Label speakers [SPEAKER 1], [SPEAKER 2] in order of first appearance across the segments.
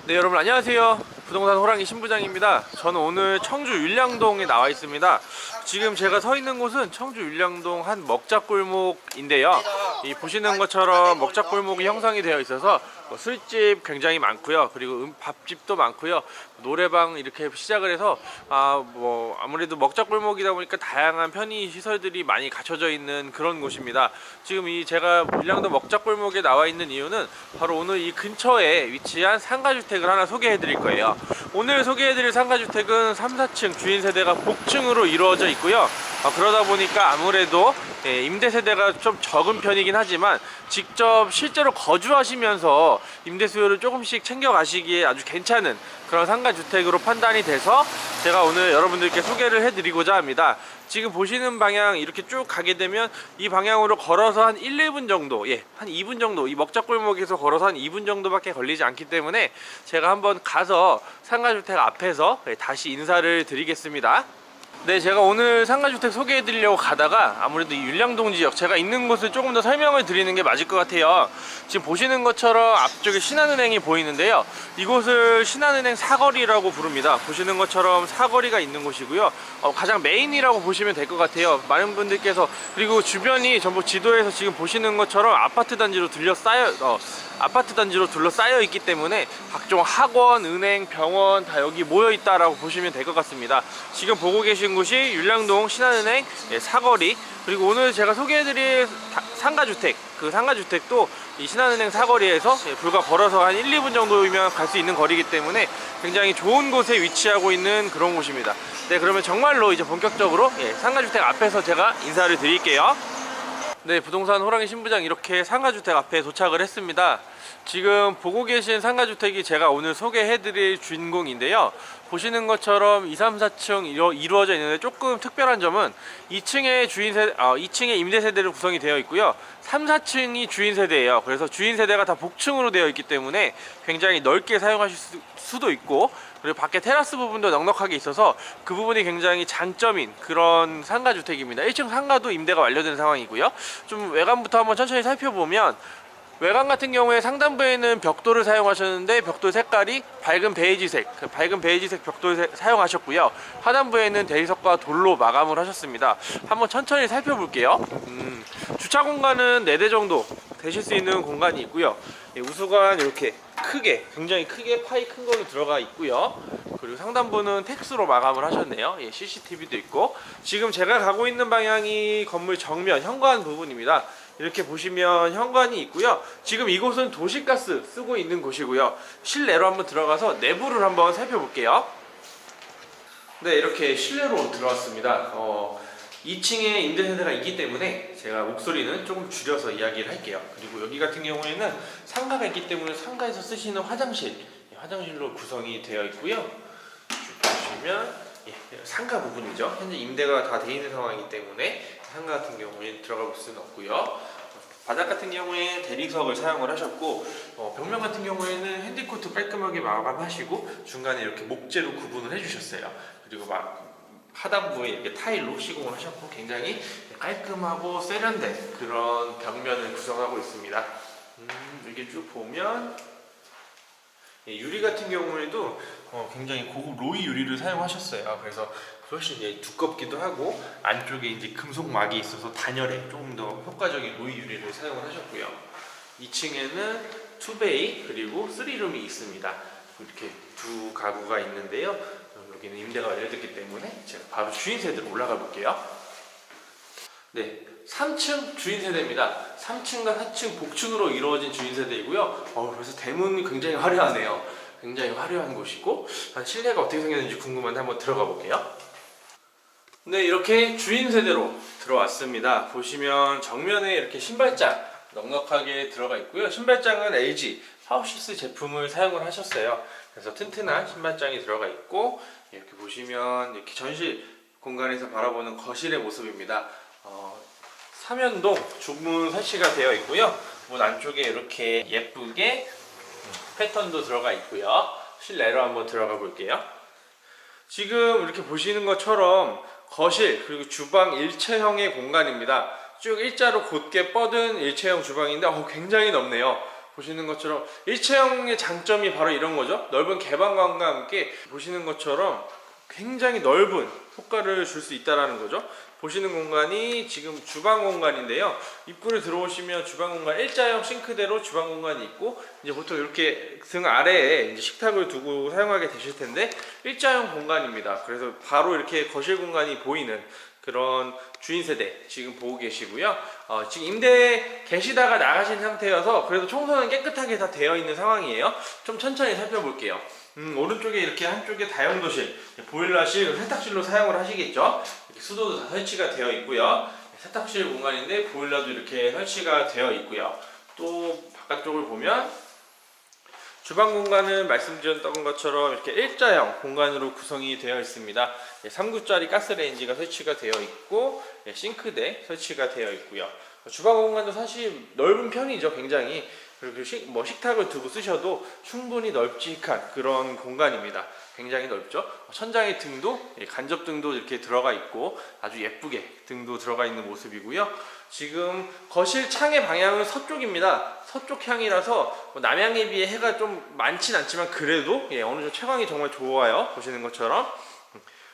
[SPEAKER 1] 네, 여러분 안녕하세요. 부동산 호랑이 신부장입니다. 저는 오늘 청주 율량동에 나와 있습니다. 지금 제가 서 있는 곳은 청주 율량동 한 먹자골목인데요. 이 보시는 것처럼 먹자골목이 형성이 되어 있어서 술집 굉장히 많고요. 그리고 밥집도 많고요. 노래방 이렇게 시작을 해서 아무래도 먹자골목이다 보니까 다양한 편의 시설들이 많이 갖춰져 있는 그런 곳입니다. 지금 제가 율량동 먹자골목에 나와 있는 이유는 바로 오늘 이 근처에 위치한 상가주택을 하나 소개해 드릴 거예요. 오늘 소개해 드릴 상가주택은 3, 4층 주인 세대가 복층으로 이루어져 있고요. 그러다 보니까 아무래도 임대 세대가 좀 적은 편이긴 하지만 직접 실제로 거주하시면서 임대 수요를 조금씩 챙겨 가시기에 아주 괜찮은 그런 상가주택으로 판단이 돼서 제가 오늘 여러분들께 소개를 해 드리고자 합니다. 지금 보시는 방향 이렇게 쭉 가게 되면 이 방향으로 걸어서 한 1, 2분 정도, 한 2분 정도, 이 먹자골목에서 걸어서 한 2분 정도밖에 걸리지 않기 때문에 제가 한번 가서 상가주택 앞에서 다시 인사를 드리겠습니다. 네, 제가 오늘 상가주택 소개해 드리려고 가다가 아무래도 이 율량동 지역, 제가 있는 곳을 조금 더 설명을 드리는 게 맞을 것 같아요. 지금 보시는 것처럼 앞쪽에 신한은행이 보이는데요, 이곳을 신한은행 사거리라고 부릅니다. 보시는 것처럼 사거리가 있는 곳이고요, 가장 메인이라고 보시면 될 것 같아요. 많은 분들께서, 그리고 주변이 전부 지도에서 지금 보시는 것처럼 아파트 단지로 둘러싸여 있기 때문에 각종 학원, 은행, 병원 다 여기 모여 있다라고 보시면 될 것 같습니다. 지금 보고 계신 곳이 율량동 신한은행 사거리, 그리고 오늘 제가 소개해드릴 상가주택, 그 상가주택도 이 신한은행 사거리에서 불과 걸어서 한 1, 2분 정도이면 갈 수 있는 거리이기 때문에 굉장히 좋은 곳에 위치하고 있는 그런 곳입니다. 네, 그러면 정말로 이제 본격적으로 상가주택 앞에서 제가 인사를 드릴게요. 네, 부동산 호랑이 신부장 이렇게 상가주택 앞에 도착을 했습니다. 지금 보고 계신 상가주택이 제가 오늘 소개해드릴 주인공인데요, 보시는 것처럼 2, 3, 4층 이루어져 있는데 조금 특별한 점은 2층에 2층에 임대 세대로 구성이 되어 있고요, 3, 4층이 주인 세대예요. 그래서 주인 세대가 다 복층으로 되어 있기 때문에 굉장히 넓게 사용하실 수도 있고, 그리고 밖에 테라스 부분도 넉넉하게 있어서 그 부분이 굉장히 장점인 그런 상가주택입니다. 1층 상가도 임대가 완료된 상황이고요. 좀 외관부터 한번 천천히 살펴보면, 외관 같은 경우에 상단부에는 벽돌을 사용하셨는데 벽돌 색깔이 밝은 베이지색 벽돌을 사용하셨고요, 하단부에는 대리석과 돌로 마감을 하셨습니다. 한번 천천히 살펴볼게요. 주차 공간은 4대 정도 되실 수 있는 공간이 있고요, 우수관 이렇게 굉장히 크게 파이 큰 거로 들어가 있고요. 그리고 상단부는 텍스로 마감을 하셨네요. CCTV도 있고, 지금 제가 가고 있는 방향이 건물 정면 현관 부분입니다. 이렇게 보시면 현관이 있고요. 지금 이곳은 도시가스 쓰고 있는 곳이고요. 실내로 한번 들어가서 내부를 한번 살펴볼게요. 네, 이렇게 실내로 들어왔습니다. 2층에 임대세대가 있기 때문에 제가 목소리는 조금 줄여서 이야기를 할게요. 그리고 여기 같은 경우에는 상가가 있기 때문에 상가에서 쓰시는 화장실로 구성이 되어 있고요. 쭉 보시면 상가 부분이죠. 현재 임대가 다 되어 있는 상황이기 때문에 상가 같은 경우에 들어가 볼 수는 없고요. 바닥 같은 경우에 대리석을 사용을 하셨고, 벽면 같은 경우에는 핸디코트 깔끔하게 마감하시고 중간에 이렇게 목재로 구분을 해주셨어요. 그리고 하단부에 이렇게 타일로 시공을 하셨고 굉장히 깔끔하고 세련된 그런 벽면을 구성하고 있습니다. 이렇게 쭉 보면 유리 같은 경우에도 굉장히 고급 로이 유리를 사용하셨어요. 그래서 훨씬 이제 두껍기도 하고 안쪽에 이제 금속막이 있어서 단열에 조금 더 효과적인 로이 유리를 사용을 하셨고요. 2층에는 투베이 그리고 3룸이 있습니다. 이렇게 두 가구가 있는데요, 여기는 임대가 완료됐기 때문에 제가 바로 주인 세대로 올라가 볼게요. 네, 3층 주인 세대입니다. 3층과 4층 복층으로 이루어진 주인 세대이고요. 그래서 대문이 굉장히 화려하네요. 굉장히 화려한 곳이고, 실내가 어떻게 생겼는지 궁금한데 한번 들어가 볼게요. 네, 이렇게 주인 세대로 들어왔습니다. 보시면 정면에 이렇게 신발장 넉넉하게 들어가 있고요. 신발장은 LG 파워시스 제품을 사용을 하셨어요. 그래서 튼튼한 신발장이 들어가 있고, 이렇게 보시면 이렇게 전실 공간에서 바라보는 거실의 모습입니다. 삼연동 중문 설치가 되어 있고요. 문 안쪽에 이렇게 예쁘게 패턴도 들어가 있고요. 실내로 한번 들어가 볼게요. 지금 이렇게 보시는 것처럼 거실 그리고 주방 일체형의 공간입니다. 쭉 일자로 곧게 뻗은 일체형 주방인데 굉장히 넓네요. 보시는 것처럼 일체형의 장점이 바로 이런 거죠. 넓은 개방감과 함께 보시는 것처럼 굉장히 넓은 효과를 줄 수 있다는 거죠. 보시는 공간이 지금 주방 공간인데요. 입구를 들어오시면 주방 공간 일자형 싱크대로 주방 공간이 있고, 이제 보통 이렇게 등 아래에 이제 식탁을 두고 사용하게 되실 텐데 일자형 공간입니다. 그래서 바로 이렇게 거실 공간이 보이는 그런 주인 세대 지금 보고 계시고요. 지금 임대에 계시다가 나가신 상태여서 그래도 청소는 깨끗하게 다 되어 있는 상황이에요. 좀 천천히 살펴볼게요. 오른쪽에 이렇게 한쪽에 다용도실, 보일러실, 세탁실로 사용을 하시겠죠. 이렇게 수도도 다 설치가 되어 있고요. 세탁실 공간인데 보일러도 이렇게 설치가 되어 있고요. 또 바깥쪽을 보면 주방 공간은 말씀드렸던 것처럼 이렇게 일자형 공간으로 구성이 되어 있습니다. 3구짜리 가스레인지가 설치가 되어 있고 싱크대 설치가 되어 있고요. 주방 공간도 사실 넓은 편이죠, 굉장히. 그리고 식탁을 두고 쓰셔도 충분히 널찍한 그런 공간입니다. 굉장히 넓죠. 천장의 등도, 간접등도 이렇게 들어가 있고 아주 예쁘게 등도 들어가 있는 모습이고요. 지금 거실 창의 방향은 서쪽입니다. 서쪽 향이라서 남향에 비해 해가 좀 많진 않지만 그래도 어느 정도 채광이 정말 좋아요. 보시는 것처럼.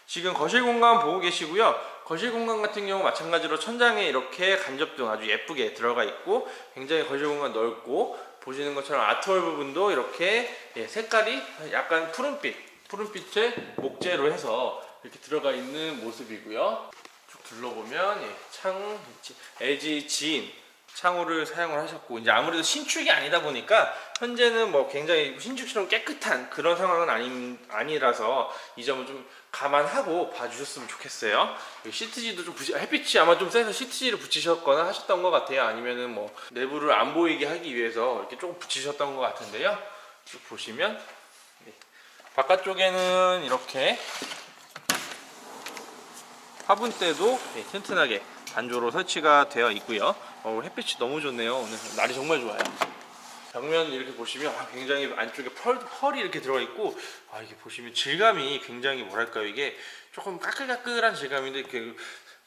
[SPEAKER 1] 지금 거실 공간 보고 계시고요. 거실 공간 같은 경우 마찬가지로 천장에 이렇게 간접등 아주 예쁘게 들어가 있고 굉장히 거실 공간 넓고, 보시는 것처럼 아트월 부분도 이렇게 색깔이 약간 푸른빛의 목재로 해서 이렇게 들어가 있는 모습이고요. 쭉 둘러보면 창, LG 지인 창호를 사용을 하셨고, 이제 아무래도 신축이 아니다 보니까 현재는 뭐 굉장히 신축처럼 깨끗한 그런 상황은 아니라서 이 점을 좀 감안하고 봐주셨으면 좋겠어요. 시트지도 좀 햇빛이 아마 좀 세서 시트지를 붙이셨거나 하셨던 것 같아요. 아니면은 뭐 내부를 안 보이게 하기 위해서 이렇게 조금 붙이셨던 것 같은데요. 쭉 보시면 바깥쪽에는 이렇게 화분대도 튼튼하게 단조로 설치가 되어 있고요. 햇빛이 너무 좋네요. 오늘 날이 정말 좋아요. 벽면 이렇게 보시면 굉장히 안쪽에 펄이 이렇게 들어가 있고, 이게 보시면 질감이 굉장히 뭐랄까요, 이게 조금 까끌까끌한 질감인데 이렇게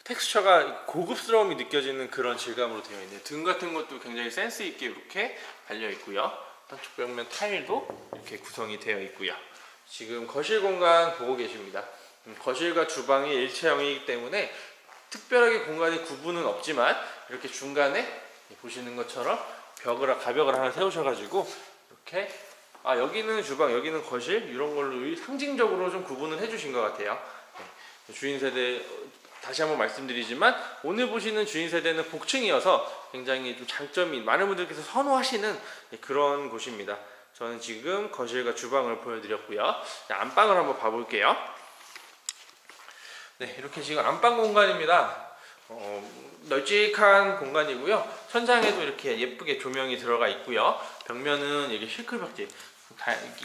[SPEAKER 1] 텍스처가 고급스러움이 느껴지는 그런 질감으로 되어 있네요. 등 같은 것도 굉장히 센스 있게 이렇게 달려 있고요. 한쪽 벽면 타일도 이렇게 구성이 되어 있고요. 지금 거실 공간 보고 계십니다. 거실과 주방이 일체형이기 때문에 특별하게 공간의 구분은 없지만 이렇게 중간에 보시는 것처럼 가벽을 하나 세우셔가지고 이렇게 여기는 주방, 여기는 거실, 이런 걸로 상징적으로 좀 구분을 해주신 것 같아요. 주인 세대 다시 한번 말씀드리지만 오늘 보시는 주인 세대는 복층이어서 굉장히 좀 장점이 많은 분들께서 선호하시는 그런 곳입니다. 저는 지금 거실과 주방을 보여드렸고요. 안방을 한번 봐볼게요. 네, 이렇게 지금 안방 공간입니다. 널찍한 공간이고요. 천장에도 이렇게 예쁘게 조명이 들어가 있고요. 벽면은 이게 실크 벽지,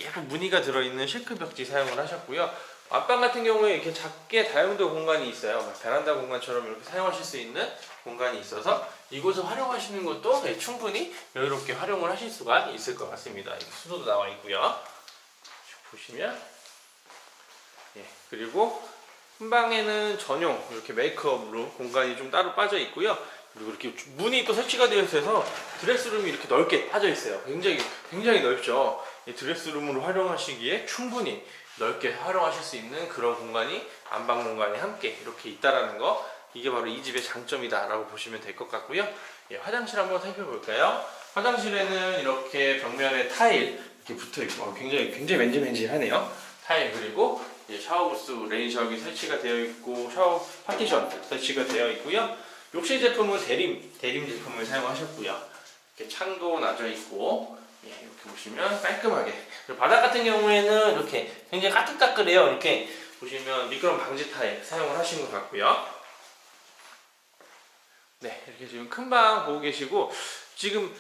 [SPEAKER 1] 예쁜 무늬가 들어있는 실크 벽지 사용을 하셨고요. 안방 같은 경우에 이렇게 작게 다용도 공간이 있어요. 베란다 공간처럼 이렇게 사용하실 수 있는 공간이 있어서 이곳을 활용하시는 것도 충분히 여유롭게 활용을 하실 수가 있을 것 같습니다. 수도도 나와 있고요. 보시면 그리고 한 방에는 전용 이렇게 메이크업으로 공간이 좀 따로 빠져 있고요. 그리고 이렇게 문이 또 설치가 되어 있어서 드레스룸이 이렇게 넓게 빠져 있어요. 굉장히 넓죠. 이 드레스룸으로 활용하시기에 충분히 넓게 활용하실 수 있는 그런 공간이 안방 공간에 함께 이렇게 있다라는 거, 이게 바로 이 집의 장점이다라고 보시면 될 것 같고요. 화장실 한번 살펴볼까요? 화장실에는 이렇게 벽면에 타일 이렇게 붙어 있고 굉장히 맨질맨질하네요. 타일, 그리고 샤워부스, 레인샤워기 설치가 되어 있고 샤워 파티션 설치가 되어 있고요. 욕실 제품은 대림 제품을 사용하셨고요. 이렇게 창도 놔져 있고 이렇게 보시면 깔끔하게. 그리고 바닥 같은 경우에는 이렇게 굉장히 까끌까끌해요. 이렇게 보시면 미끄럼 방지 타일 사용을 하신 것 같고요. 네, 이렇게 지금 큰 방 보고 계시고, 지금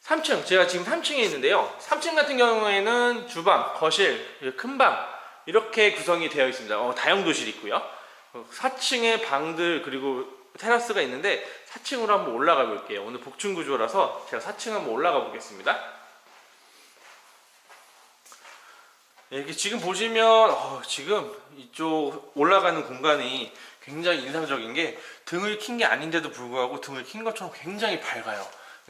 [SPEAKER 1] 3층, 제가 지금 3층에 있는데요. 3층 같은 경우에는 주방, 거실, 큰 방 이렇게 구성이 되어 있습니다. 다용도실 있고요. 4층에 방들 그리고 테라스가 있는데 4층으로 한번 올라가 볼게요. 오늘 복층 구조라서 제가 4층 한번 올라가 보겠습니다. 이렇게 지금 보시면 지금 이쪽 올라가는 공간이 굉장히 인상적인 게 등을 킨 게 아닌데도 불구하고 등을 킨 것처럼 굉장히 밝아요.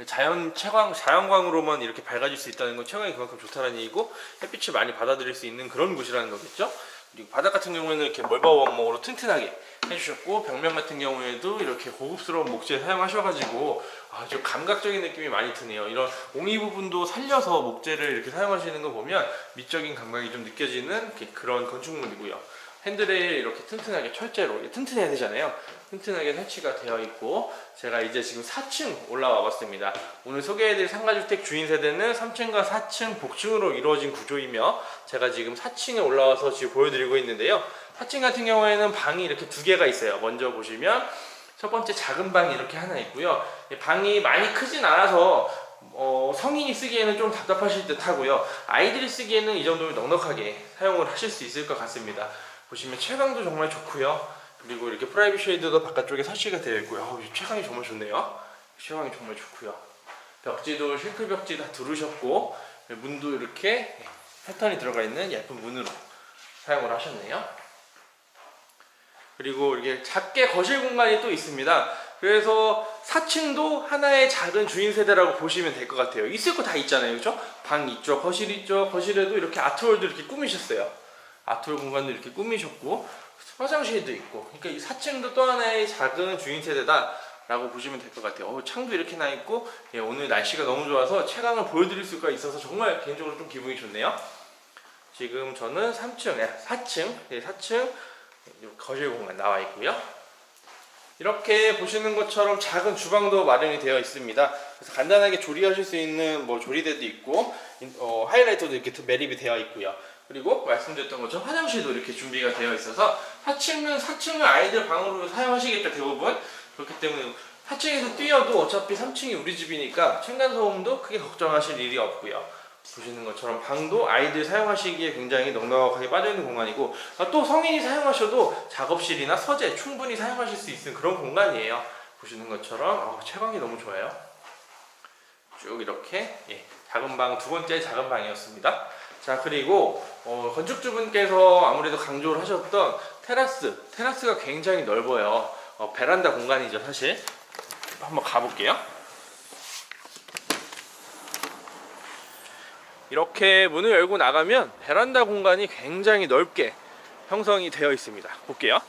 [SPEAKER 1] 자연광으로만 이렇게 밝아질 수 있다는 건 채광이 그만큼 좋다는 얘기고 햇빛을 많이 받아들일 수 있는 그런 곳이라는 거겠죠. 그리고 바닥 같은 경우에는 이렇게 멀바원목으로 튼튼하게 해주셨고, 벽면 같은 경우에도 이렇게 고급스러운 목재 사용하셔가지고 아주 감각적인 느낌이 많이 드네요. 이런 옹이 부분도 살려서 목재를 이렇게 사용하시는 거 보면 미적인 감각이 좀 느껴지는 그런 건축물이고요. 핸드레일 이렇게 튼튼하게 철제로, 튼튼해야 되잖아요. 튼튼하게 설치가 되어 있고, 제가 이제 지금 4층 올라와 봤습니다. 오늘 소개해드릴 상가주택 주인 세대는 3층과 4층 복층으로 이루어진 구조이며, 제가 지금 4층에 올라와서 지금 보여드리고 있는데요. 4층 같은 경우에는 방이 이렇게 두 개가 있어요. 먼저 보시면 첫 번째 작은 방이 이렇게 하나 있고요. 방이 많이 크진 않아서 성인이 쓰기에는 좀 답답하실 듯 하고요. 아이들이 쓰기에는 이 정도면 넉넉하게 사용을 하실 수 있을 것 같습니다. 보시면 채광도 정말 좋고요. 그리고 이렇게 프라이빗 쉐이드도 바깥쪽에 설치가 되어 있고요. 채광이 정말 좋네요. 채광이 정말 좋고요. 벽지도 싱크 벽지 다 두르셨고, 문도 이렇게 패턴이 들어가 있는 예쁜 문으로 사용을 하셨네요. 그리고 이렇게 작게 거실 공간이 또 있습니다. 그래서 4층도 하나의 작은 주인 세대라고 보시면 될 것 같아요. 있을 거 다 있잖아요, 그렇죠? 방 있죠, 거실 있죠. 거실에도 이렇게 아트월도 이렇게 꾸미셨어요. 아트월 공간도 이렇게 꾸미셨고, 화장실도 있고. 그러니까 이 4층도 또 하나의 작은 주인 세대다라고 보시면 될 것 같아요. 창도 이렇게 나 있고, 오늘 날씨가 너무 좋아서 채광을 보여드릴 수가 있어서 정말 개인적으로 좀 기분이 좋네요. 지금 저는 4층 거실 공간 나와 있고요. 이렇게 보시는 것처럼 작은 주방도 마련이 되어 있습니다. 그래서 간단하게 조리하실 수 있는 조리대도 있고, 하이라이터도 이렇게 매립이 되어 있고요. 그리고 말씀드렸던 것처럼 화장실도 이렇게 준비가 되어 있어서 4층은 아이들 방으로 사용하시겠죠, 대부분. 그렇기 때문에 4층에서 뛰어도 어차피 3층이 우리 집이니까 층간소음도 크게 걱정하실 일이 없고요. 보시는 것처럼 방도 아이들 사용하시기에 굉장히 넉넉하게 빠져있는 공간이고, 또 성인이 사용하셔도 작업실이나 서재 충분히 사용하실 수 있는 그런 공간이에요. 보시는 것처럼 채광이 너무 좋아요. 쭉 이렇게 작은 방, 두 번째 작은 방이었습니다. 자, 그리고 건축주분께서 아무래도 강조를 하셨던 테라스가 굉장히 넓어요. 베란다 공간이죠, 사실. 한번 가볼게요. 이렇게 문을 열고 나가면 베란다 공간이 굉장히 넓게 형성이 되어 있습니다. 볼게요.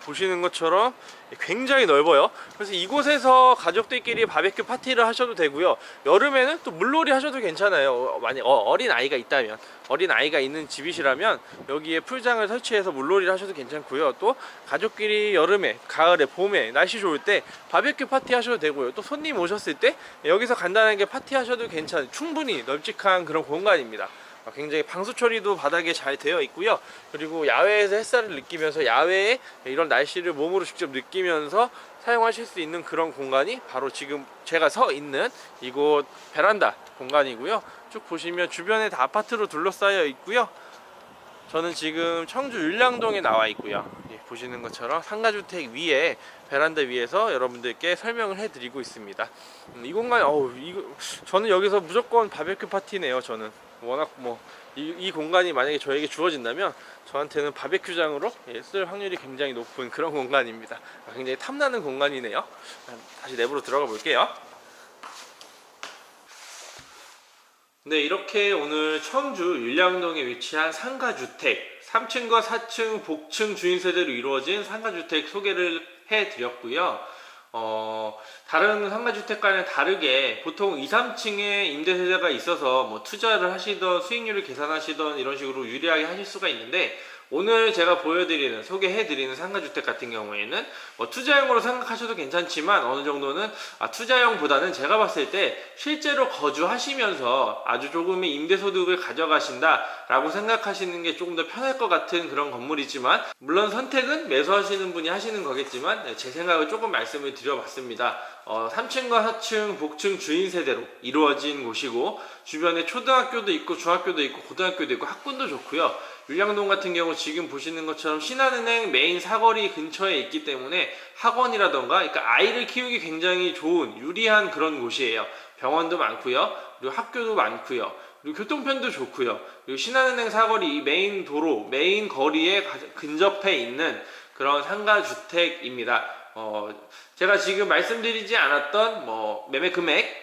[SPEAKER 1] 보시는 것처럼 굉장히 넓어요. 그래서 이곳에서 가족들끼리 바베큐 파티를 하셔도 되고요. 여름에는 또 물놀이 하셔도 괜찮아요. 만약 어린 아이가 있다면, 어린 아이가 있는 집이시라면 여기에 풀장을 설치해서 물놀이를 하셔도 괜찮고요. 또 가족끼리 여름에, 가을에, 봄에 날씨 좋을 때 바베큐 파티 하셔도 되고요. 또 손님 오셨을 때 여기서 간단하게 파티 하셔도 충분히 널찍한 그런 공간입니다. 굉장히 방수 처리도 바닥에 잘 되어 있고요. 그리고 야외에서 햇살을 느끼면서, 야외에 이런 날씨를 몸으로 직접 느끼면서 사용하실 수 있는 그런 공간이 바로 지금 제가 서 있는 이곳 베란다 공간이고요. 쭉 보시면 주변에 다 아파트로 둘러싸여 있고요. 저는 지금 청주 율량동에 나와 있고요. 보시는 것처럼 상가주택 위에, 베란다 위에서 여러분들께 설명을 해드리고 있습니다. 이 공간, 저는 여기서 무조건 바베큐 파티네요. 저는 워낙 이 공간이 만약에 저에게 주어진다면 저한테는 바베큐장으로 쓸 확률이 굉장히 높은 그런 공간입니다. 굉장히 탐나는 공간이네요. 다시 내부로 들어가 볼게요. 네, 이렇게 오늘 청주 율량동에 위치한 상가주택 3층과 4층 복층 주인세대로 이루어진 상가주택 소개를 해드렸고요. 다른 상가주택과는 다르게 보통 2, 3층에 임대세대가 있어서 투자를 하시던 수익률을 계산하시던 이런 식으로 유리하게 하실 수가 있는데, 오늘 제가 보여드리는, 소개해드리는 상가주택 같은 경우에는 투자용으로 생각하셔도 괜찮지만 어느 정도는 투자용보다는 제가 봤을 때 실제로 거주하시면서 아주 조금의 임대소득을 가져가신다 라고 생각하시는 게 조금 더 편할 것 같은 그런 건물이지만, 물론 선택은 매수하시는 분이 하시는 거겠지만 제 생각을 조금 말씀을 드려봤습니다. 3층과 4층 복층 주인 세대로 이루어진 곳이고, 주변에 초등학교도 있고 중학교도 있고 고등학교도 있고 학군도 좋고요. 율량동 같은 경우 지금 보시는 것처럼 신한은행 메인 사거리 근처에 있기 때문에 학원이라던가, 그러니까 아이를 키우기 굉장히 좋은 유리한 그런 곳이에요. 병원도 많고요, 그리고 학교도 많고요, 그리고 교통편도 좋고요. 그리고 신한은행 사거리 메인 도로, 메인 거리에 근접해 있는 그런 상가주택입니다. 제가 지금 말씀드리지 않았던 뭐 매매 금액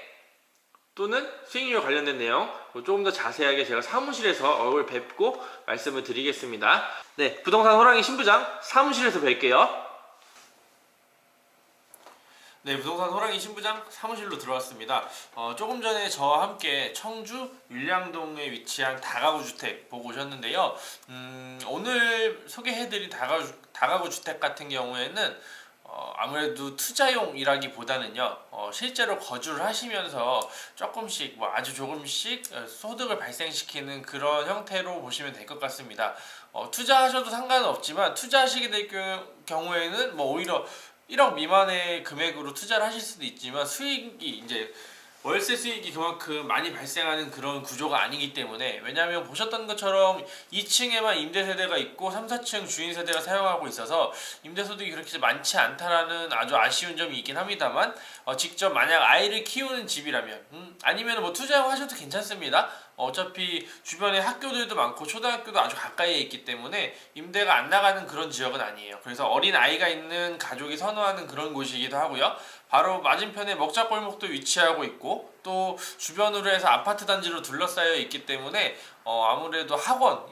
[SPEAKER 1] 또는 수익률 관련된 내용 조금 더 자세하게 제가 사무실에서 얼굴 뵙고 말씀을 드리겠습니다. 네, 부동산 호랑이 신부장 사무실에서 뵐게요. 네, 부동산 호랑이 신부장 사무실로 들어왔습니다. 조금 전에 저와 함께 청주 율량동에 위치한 다가구 주택 보고 오셨는데요. 오늘 소개해드린 다가구 주택 같은 경우에는 아무래도 투자용이라기보다는요, 실제로 거주를 하시면서 조금씩 뭐 아주 조금씩 소득을 발생시키는 그런 형태로 보시면 될 것 같습니다. 투자하셔도 상관은 없지만 투자하시게 될 경우에는 뭐 오히려 1억 미만의 금액으로 투자를 하실 수도 있지만 수익이 이제 월세 수익이 그만큼 많이 발생하는 그런 구조가 아니기 때문에, 왜냐하면 보셨던 것처럼 2층에만 임대세대가 있고 3, 4층 주인세대가 사용하고 있어서 임대소득이 그렇게 많지 않다라는 아주 아쉬운 점이 있긴 합니다만, 직접 만약 아이를 키우는 집이라면 아니면 뭐 투자하셔도 괜찮습니다. 어차피 주변에 학교들도 많고 초등학교도 아주 가까이에 있기 때문에 임대가 안 나가는 그런 지역은 아니에요. 그래서 어린 아이가 있는 가족이 선호하는 그런 곳이기도 하고요. 바로 맞은편에 먹자골목도 위치하고 있고 또 주변으로 해서 아파트 단지로 둘러싸여 있기 때문에 아무래도 학원,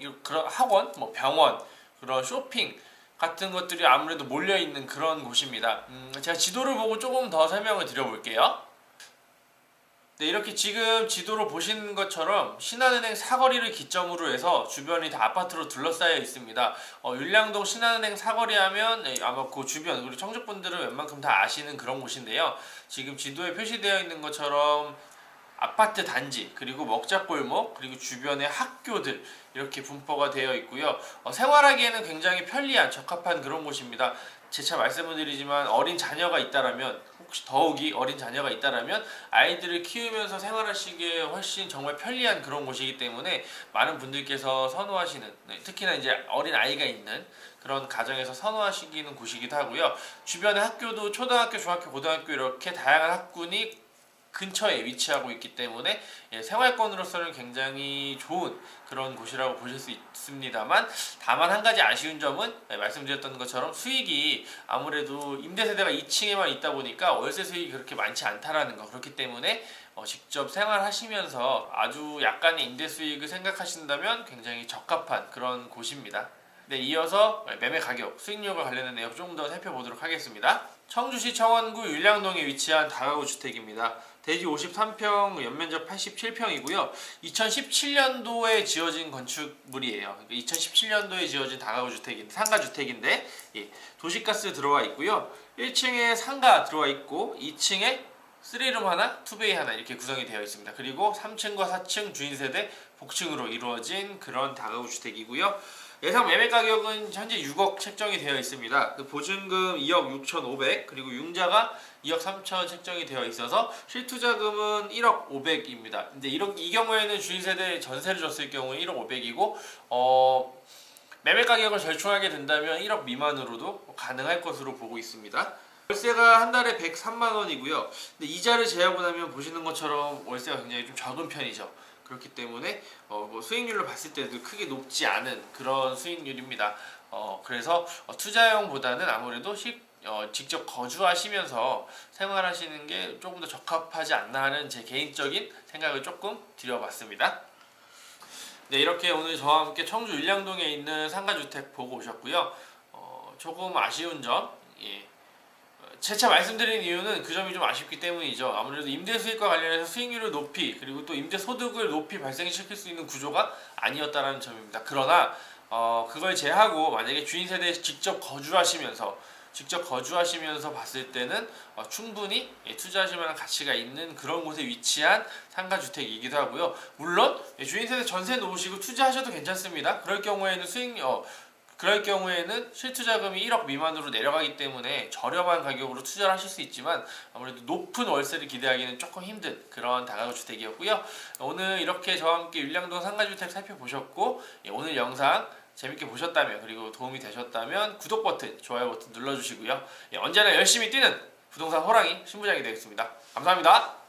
[SPEAKER 1] 뭐 병원, 그런 쇼핑 같은 것들이 아무래도 몰려 있는 그런 곳입니다. 제가 지도를 보고 조금 더 설명을 드려볼게요. 네, 이렇게 지금 지도로 보시는 것처럼 신한은행 사거리를 기점으로 해서 주변이 다 아파트로 둘러싸여 있습니다. 율량동 신한은행 사거리 하면 아마 그 주변, 그리고 청주분들은 웬만큼 다 아시는 그런 곳인데요. 지금 지도에 표시되어 있는 것처럼 아파트 단지, 그리고 먹자골목, 그리고 주변의 학교들 이렇게 분포가 되어 있고요. 생활하기에는 굉장히 편리한, 적합한 그런 곳입니다. 재차 말씀을 드리지만 어린 자녀가 있다라면, 혹시 더욱이 어린 자녀가 있다라면 아이들을 키우면서 생활하시기에 훨씬 정말 편리한 그런 곳이기 때문에 많은 분들께서 선호하시는, 특히나 이제 어린 아이가 있는 그런 가정에서 선호하시는 곳이기도 하고요. 주변의 학교도 초등학교, 중학교, 고등학교 이렇게 다양한 학군이 근처에 위치하고 있기 때문에 생활권으로서는 굉장히 좋은 그런 곳이라고 보실 수 있습니다만, 다만 한 가지 아쉬운 점은 말씀드렸던 것처럼 수익이 아무래도 임대세대가 2층에만 있다 보니까 월세 수익이 그렇게 많지 않다라는 거. 그렇기 때문에 직접 생활하시면서 아주 약간의 임대 수익을 생각하신다면 굉장히 적합한 그런 곳입니다. 네, 이어서 매매 가격, 수익률과 관련된 내용 조금 더 살펴보도록 하겠습니다. 청주시 청원구 율량동에 위치한 다가구 주택입니다. 대지 53평, 연면적 87평이고요. 2017년도에 지어진 건축물이에요. 2017년도에 지어진 다가구 주택인데, 상가 주택인데, 도시가스 들어와 있고요. 1층에 상가 들어와 있고 2층에 3룸 하나, 투베이 하나 이렇게 구성이 되어 있습니다. 그리고 3층과 4층 주인세대 복층으로 이루어진 그런 다가구 주택이고요. 예상 매매 가격은 현재 6억 책정이 되어 있습니다. 그 보증금 2억 6,500, 그리고 융자가 2억 3천 책정이 되어 있어서 실투자금은 1억 500입니다. 근데 이 경우에는 주인세대 전세를 줬을 경우에 1억 500이고 매매 가격을 절충하게 된다면 1억 미만으로도 가능할 것으로 보고 있습니다. 월세가 한 달에 103만 원이고요. 근데 이자를 제하고 나면 보시는 것처럼 월세가 굉장히 좀 적은 편이죠. 그렇기 때문에 뭐 수익률로 봤을 때도 크게 높지 않은 그런 수익률입니다. 그래서 투자용보다는 아무래도 직접 거주하시면서 생활하시는 게 조금 더 적합하지 않나 하는 제 개인적인 생각을 조금 드려봤습니다. 네, 이렇게 오늘 저와 함께 청주 율량동에 있는 상가주택 보고 오셨고요. 조금 아쉬운 점, 재차 말씀드린 이유는 그 점이 좀 아쉽기 때문이죠. 아무래도 임대 수익과 관련해서 수익률을 높이, 그리고 또 임대 소득을 높이 발생시킬 수 있는 구조가 아니었다라는 점입니다. 그러나 그걸 제하고 만약에 주인 세대에 직접 거주하시면서 봤을 때는 충분히 투자하실 만한 가치가 있는 그런 곳에 위치한 상가주택이기도 하고요. 물론 주인 세대 전세 놓으시고 투자하셔도 괜찮습니다. 그럴 경우에는 실투자금이 1억 미만으로 내려가기 때문에 저렴한 가격으로 투자를 하실 수 있지만 아무래도 높은 월세를 기대하기는 조금 힘든 그런 다가구 주택이었고요. 오늘 이렇게 저와 함께 율량동 상가주택 살펴보셨고, 오늘 영상 재밌게 보셨다면, 그리고 도움이 되셨다면 구독 버튼, 좋아요 버튼 눌러주시고요. 언제나 열심히 뛰는 부동산 호랑이 신부장이 되겠습니다. 감사합니다.